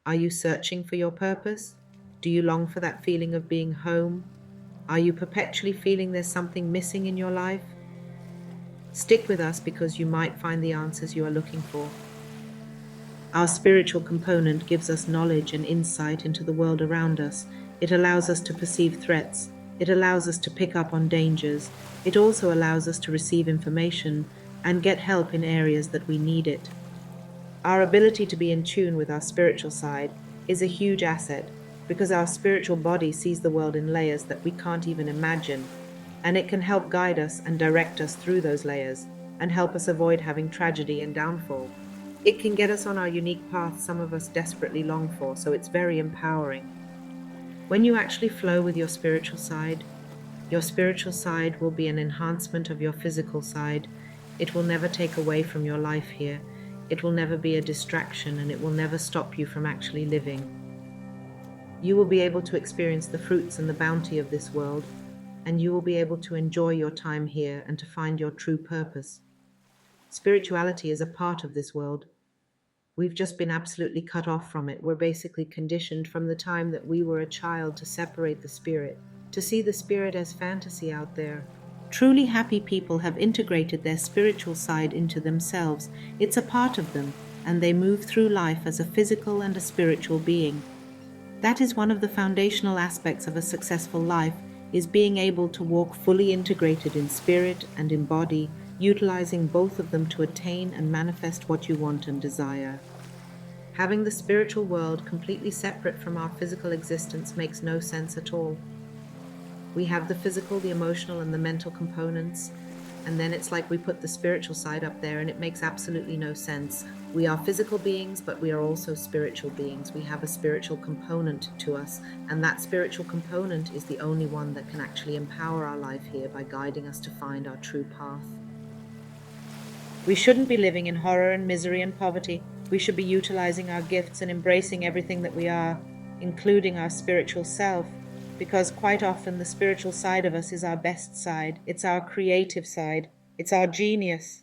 Are you searching for your purpose? Do you long for that feeling of being home? Are you perpetually feeling there's something missing in your life? Stick with us because you might find the answers you are looking for. Our spiritual component gives us knowledge and insight into the world around us. It allows us to perceive threats. It allows us to pick up on dangers. It also allows us to receive information and get help in areas that we need it. Our ability to be in tune with our spiritual side is a huge asset because our spiritual body sees the world in layers that we can't even imagine, and it can help guide us and direct us through those layers and help us avoid having tragedy and downfall. It can get us on our unique path some of us desperately long for, so it's very empowering. When you actually flow with your spiritual side will be an enhancement of your physical side. It will never take away from your life here. It will never be a distraction, and it will never stop you from actually living. You will be able to experience the fruits and the bounty of this world, and you will be able to enjoy your time here and to find your true purpose. Spirituality is a part of this world. We've just been absolutely cut off from it. We're basically conditioned from the time that we were a child to separate the spirit, to see the spirit as fantasy out there. Truly happy people have integrated their spiritual side into themselves. It's a part of them, and they move through life as a physical and a spiritual being. That is one of the foundational aspects of a successful life, is being able to walk fully integrated in spirit and in body, utilizing both of them to attain and manifest what you want and desire. Having the spiritual world completely separate from our physical existence makes no sense at all. We have the physical, the emotional, and the mental components, and then it's like we put the spiritual side up there, and it makes absolutely no sense. We are physical beings, but we are also spiritual beings. We have a spiritual component to us, and that spiritual component is the only one that can actually empower our life here by guiding us to find our true path. We shouldn't be living in horror and misery and poverty. We should be utilizing our gifts and embracing everything that we are, including our spiritual self, because quite often the spiritual side of us is our best side. It's our creative side. It's our genius.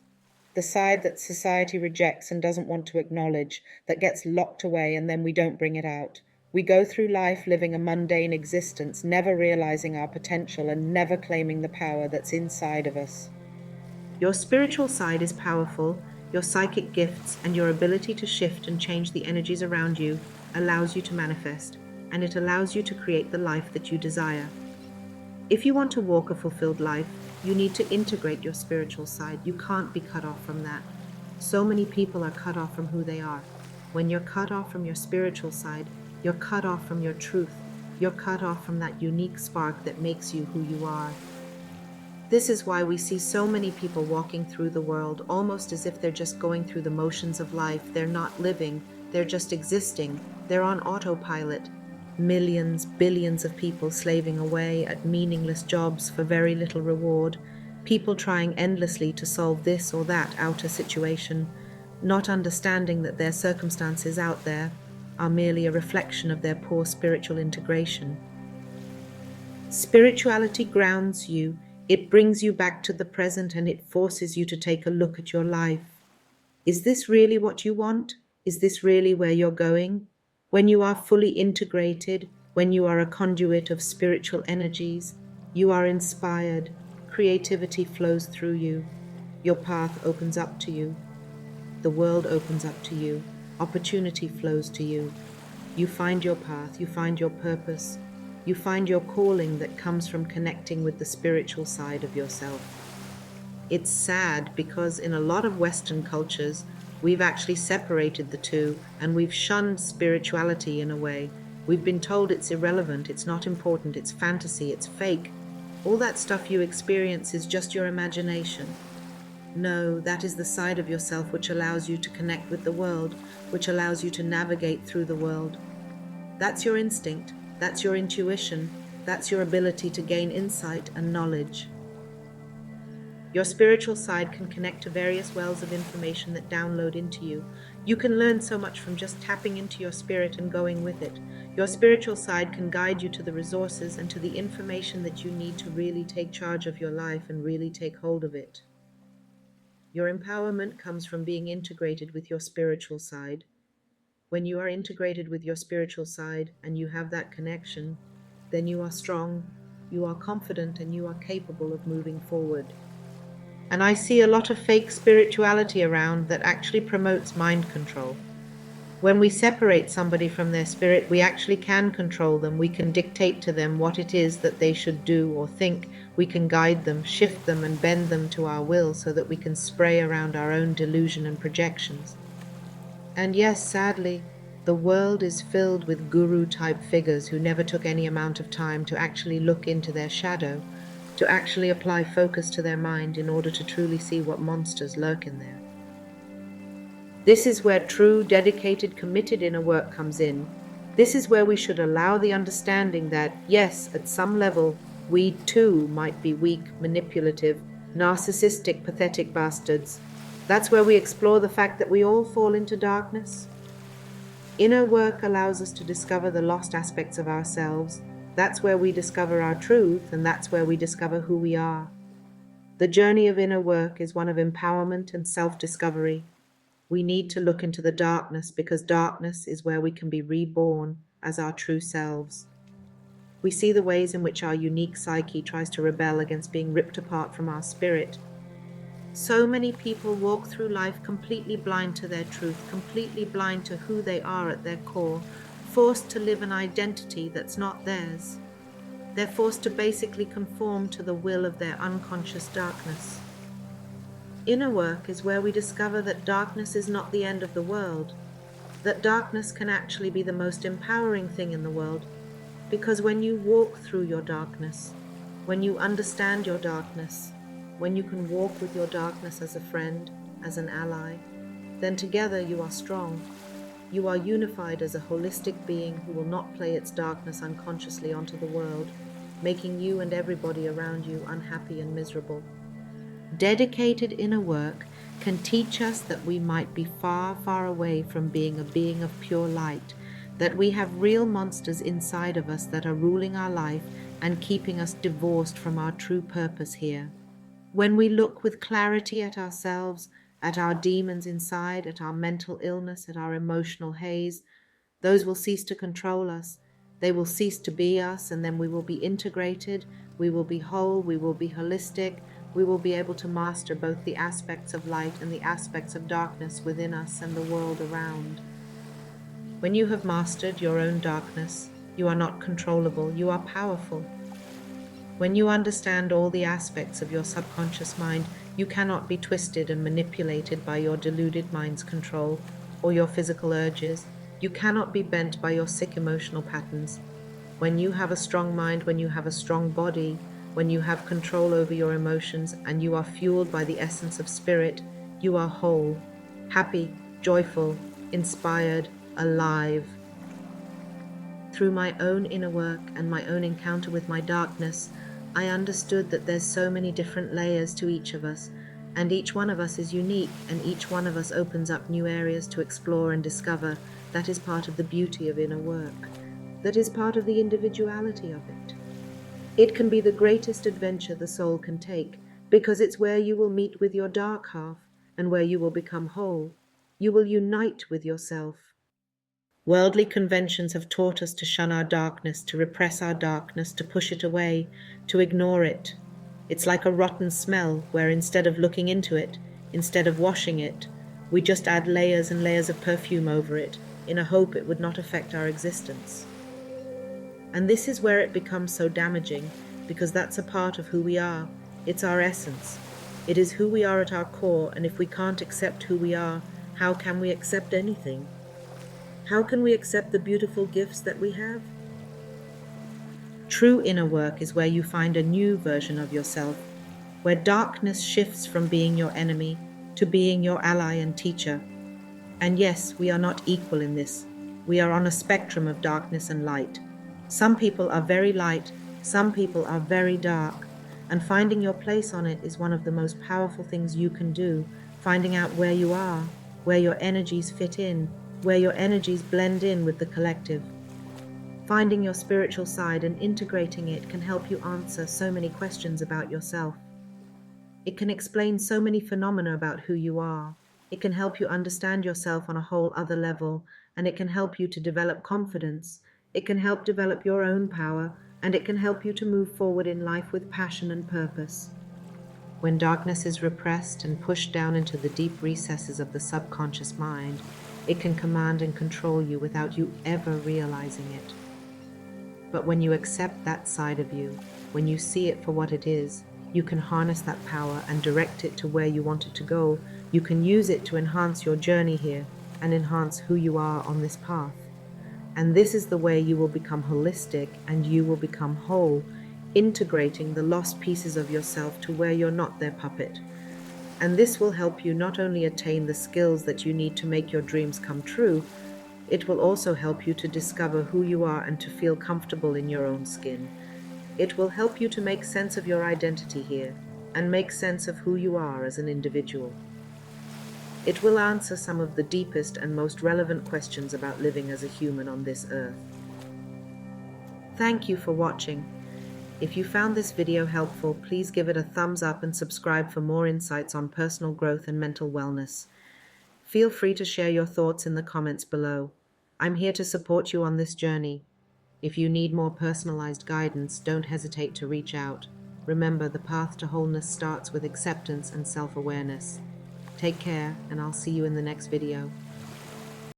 The side that society rejects and doesn't want to acknowledge, that gets locked away and then we don't bring it out. We go through life living a mundane existence, never realizing our potential and never claiming the power that's inside of us. Your spiritual side is powerful. Your psychic gifts and your ability to shift and change the energies around you allows you to manifest, and it allows you to create the life that you desire. If you want to walk a fulfilled life, you need to integrate your spiritual side. You can't be cut off from that. So many people are cut off from who they are. When you're cut off from your spiritual side, you're cut off from your truth. You're cut off from that unique spark that makes you who you are. This is why we see so many people walking through the world almost as if they're just going through the motions of life. They're not living, they're just existing. They're on autopilot. Millions, billions of people slaving away at meaningless jobs for very little reward. People trying endlessly to solve this or that outer situation, not understanding that their circumstances out there are merely a reflection of their poor spiritual integration. Spirituality grounds you, it brings you back to the present, and it forces you to take a look at your life. Is this really what you want? Is this really where you're going? When you are fully integrated, when you are a conduit of spiritual energies, you are inspired, creativity flows through you, your path opens up to you, the world opens up to you, opportunity flows to you. You find your path, you find your purpose, you find your calling that comes from connecting with the spiritual side of yourself. It's sad because in a lot of Western cultures, we've actually separated the two and we've shunned spirituality in a way. We've been told it's irrelevant, it's not important, it's fantasy, it's fake. All that stuff you experience is just your imagination. No, that is the side of yourself which allows you to connect with the world, which allows you to navigate through the world. That's your instinct, that's your intuition, that's your ability to gain insight and knowledge. Your spiritual side can connect to various wells of information that download into you. You can learn so much from just tapping into your spirit and going with it. Your spiritual side can guide you to the resources and to the information that you need to really take charge of your life and really take hold of it. Your empowerment comes from being integrated with your spiritual side. When you are integrated with your spiritual side and you have that connection, then you are strong, you are confident, and you are capable of moving forward. And I see a lot of fake spirituality around that actually promotes mind control. When we separate somebody from their spirit, we actually can control them. We can dictate to them what it is that they should do or think. We can guide them, shift them, and bend them to our will so that we can spray around our own delusion and projections. And yes, sadly, the world is filled with guru-type figures who never took any amount of time to actually look into their shadow, to actually apply focus to their mind in order to truly see what monsters lurk in there. This is where true, dedicated, committed inner work comes in. This is where we should allow the understanding that, yes, at some level, we too might be weak, manipulative, narcissistic, pathetic bastards. That's where we explore the fact that we all fall into darkness. Inner work allows us to discover the lost aspects of ourselves. That's where we discover our truth, and that's where we discover who we are. The journey of inner work is one of empowerment and self-discovery. We need to look into the darkness because darkness is where we can be reborn as our true selves. We see the ways in which our unique psyche tries to rebel against being ripped apart from our spirit. So many people walk through life completely blind to their truth, completely blind to who they are at their core, forced to live an identity that's not theirs. They're forced to basically conform to the will of their unconscious darkness. Inner work is where we discover that darkness is not the end of the world, that darkness can actually be the most empowering thing in the world, because when you walk through your darkness, when you understand your darkness, when you can walk with your darkness as a friend, as an ally, then together you are strong. You are unified as a holistic being who will not play its darkness unconsciously onto the world, making you and everybody around you unhappy and miserable. Dedicated inner work can teach us that we might be far, far away from being a being of pure light, that we have real monsters inside of us that are ruling our life and keeping us divorced from our true purpose here. When we look with clarity at ourselves, at our demons inside, at our mental illness, at our emotional haze, those will cease to control us. They will cease to be us, and then we will be integrated, we will be whole, we will be holistic, we will be able to master both the aspects of light and the aspects of darkness within us and the world around. When you have mastered your own darkness, you are not controllable, you are powerful. When you understand all the aspects of your subconscious mind, you cannot be twisted and manipulated by your deluded mind's control or your physical urges. You cannot be bent by your sick emotional patterns. When you have a strong mind, when you have a strong body, when you have control over your emotions and you are fueled by the essence of spirit, you are whole, happy, joyful, inspired, alive. Through my own inner work and my own encounter with my darkness, I understood that there's so many different layers to each of us, and each one of us is unique, and each one of us opens up new areas to explore and discover. That is part of the beauty of inner work. That is part of the individuality of it. It can be the greatest adventure the soul can take, because it's where you will meet with your dark half, and where you will become whole. You will unite with yourself. Worldly conventions have taught us to shun our darkness, to repress our darkness, to push it away, to ignore it. It's like a rotten smell where instead of looking into it, instead of washing it, we just add layers and layers of perfume over it in a hope it would not affect our existence. And this is where it becomes so damaging, because that's a part of who we are. It's our essence. It is who we are at our core, and if we can't accept who we are, how can we accept anything? How can we accept the beautiful gifts that we have? True inner work is where you find a new version of yourself, where darkness shifts from being your enemy to being your ally and teacher. And yes, we are not equal in this. We are on a spectrum of darkness and light. Some people are very light, some people are very dark, and finding your place on it is one of the most powerful things you can do, finding out where you are, where your energies fit in, where your energies blend in with the collective. Finding your spiritual side and integrating it can help you answer so many questions about yourself. It can explain so many phenomena about who you are. It can help you understand yourself on a whole other level and it can help you to develop confidence. It can help develop your own power, and it can help you to move forward in life with passion and purpose. When darkness is repressed and pushed down into the deep recesses of the subconscious mind, it can command and control you without you ever realizing it. But when you accept that side of you, when you see it for what it is, you can harness that power and direct it to where you want it to go. You can use it to enhance your journey here and enhance who you are on this path. And this is the way you will become holistic and you will become whole, integrating the lost pieces of yourself to where you're not their puppet. And this will help you not only attain the skills that you need to make your dreams come true, it will also help you to discover who you are and to feel comfortable in your own skin. It will help you to make sense of your identity here and make sense of who you are as an individual. It will answer some of the deepest and most relevant questions about living as a human on this earth. Thank you for watching. If you found this video helpful, please give it a thumbs up and subscribe for more insights on personal growth and mental wellness. Feel free to share your thoughts in the comments below. I'm here to support you on this journey. If you need more personalized guidance, don't hesitate to reach out. Remember, the path to wholeness starts with acceptance and self-awareness. Take care, and I'll see you in the next video.